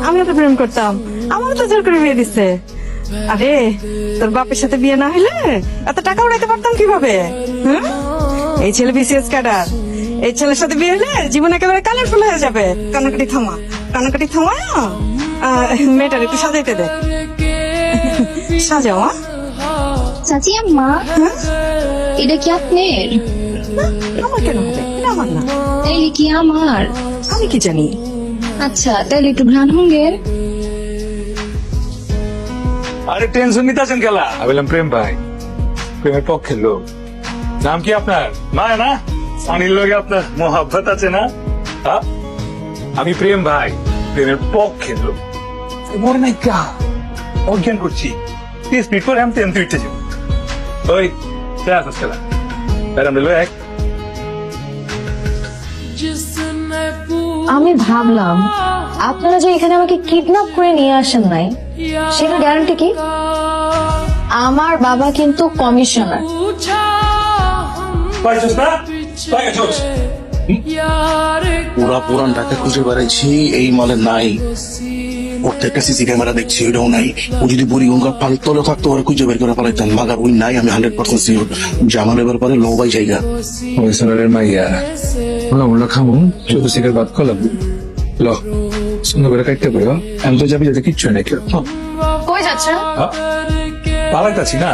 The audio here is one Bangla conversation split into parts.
আমিও তো প্রেম করতাম, আমারও তো জোর করে বিয়ে দিচ্ছে। আরে তোর বাপের সাথে বিয়ে না হইলে এত টাকা উড়াইতে পারতাম কিভাবে? হুম? এই ছেলে বিসিএস ক্যাডার, এই ছেলের সাথে বিয়ে হলে জীবন একেবারে কালারফুল হয়ে যাবে। কান্নাকাটি থামা, কান্নাকাটি থামা, মেয়েটার একটু সাজাইতে দে। সাজাও। চাচি আম্মা, এটা কি আপনার? আমার কেন হবে? এটা আমার না। তাইলে কি আমার? আমি কি জানি। আচ্ছা তাইলে একটু ঘ্রাণ হঙ্গের। আরে টেনশন নিতে আছেন খেলা? আমি বললাম প্রেম ভাই, প্রেমের পক্ষের লোক। নাম কি আপনার? মায়া না? অনিল লোকে আপনার মোহাব্বত আছে না? হ্যাঁ? আমি প্রেম ভাই, প্রেমের পক্ষের লোক। মনে নাই কা অজ্ঞান করছি, 30 মিনিট পরে আমি তেমতে উঠতে যাব। ওই খেলা এক। আমি ভাবলাম আপনারা যে এখানে আমাকে কিডন্যাপ করে নিয়ে আসেন নাই, সেটার গ্যারান্টি কি? আমার বাবা কিন্তু কমিশনার। পাইছস না? পাইছস? পুরা পুরান ঢাকা খুঁজে বেড়াইছি, এই মালে নাই। প্রত্যেকটা সিসি ক্যামেরা দেখছি, ওইটাও নাই। ও যদি বুড়ি গঙ্গা পালতলে থাকতো ওরা খুঁজে বের করে পালাইতাম, মাগার ওই নাই। আমি 100% শিওর জামালের ব্যাপারে লোবাই জায়গা। ওই সোনারের মাইয়া ওলা খামু, শুধু সিগারেট বাদ করলাম। ল সুন্দর করে কাটতে পারো, আমি তো যাবি যাতে কিচ্ছু নেই। কই যাচ্ছেন? পালাইতাছি না,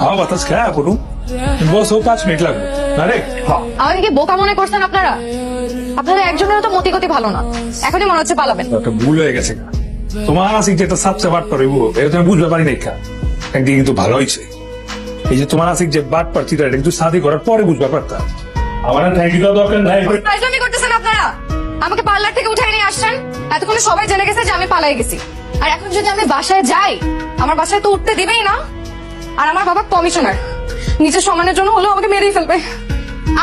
হাওয়া বাতাস খায় পড়ু। বস 5 মিনিট লাগবে। আরে আমাকে কি বোকা মনে করছেন আপনারা? আপনাদের একজনের তো মতি গতি ভালো না, এখনই মনে হচ্ছে পালাবেন। একটা ভুল হয়ে গেছে। তোমার আসিক যেটা সাবসে বাট পারব, এটা তুমি বুঝতে পারি নাই। একদিন কিন্তু ভালো হয়েছে, এই যে তোমার আসিক যে বাট পারছি, এটা কিন্তু শাদি করার পরে বুঝতে পারতাম। আমার থ্যাংক ইউ দরকার নাই। ফাইজলামি করতেছেন আপনারা। আমাকে পার্লার থেকে উঠাই নিয়ে আসছেন, এতক্ষণে সবাই জেনে গেছে যে আমি পালাই গেছি। আর এখন যদি আমি বাসায় যাই, আমার বাসায় তো উঠতে দিবেই না। আর আমার বাবা কমিশনার, নিজের সম্মানের জন্য হলেও আমাকে মেরেই ফেলবে।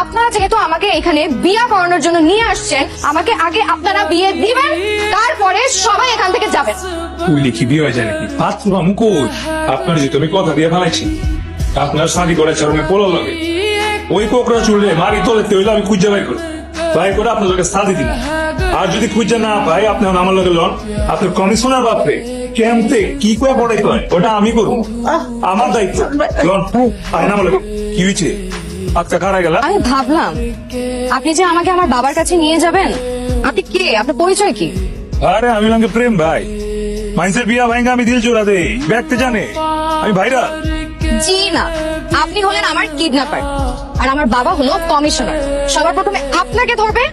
আপনারা যেহেতু আমাকে এখানে বিয়ে করানোর জন্য নিয়ে আসছেন, আমাকে আগে আপনারা বিয়ে দিবেন, তারপরে সবাই এখান থেকে যাবেন। তুই লিখি বিয়ে হয়ে যায় নাকি? পাত্র মুকুল আপনার যে তুমি কথা দিয়ে ফেলাইছি, আপনার শাদি করে চরমে পোলো লাগে। ওই কোকড়া চুললে মারি তোলেতে হইলে আমি খুঁজে বাই করি, বাই করে আপনার লোকের শাদি দিন। আর যদি খুঁজে না পাই, আপনি আমার লোকের লন। আপনার কমিশনার বাপরে কেমতে কি করে পড়াই হয়, ওটা আমি করবো, আমার দায়িত্ব। লন আয় না আমার লোকে। কি হয়েছে? আচ্ছা কারা গেলা? আমি ভাবলাম আপনি যে আমাকে আমার বাবার কাছে নিয়ে যাবেন। আপনি কে? আপনার পরিচয় কি? আরে আমি লাগে প্রেম ভাই, মানুষের বিয়া ভাইঙ্গা আমি দিল চোরা দেই, ব্যক্তি জানে আমি ভাইরা। জি না, আপনি হলেন আমার কিডন্যাপার, আর আমার বাবা হলো কমিশনার। সবার প্রথমে আপনাকে ধরবে,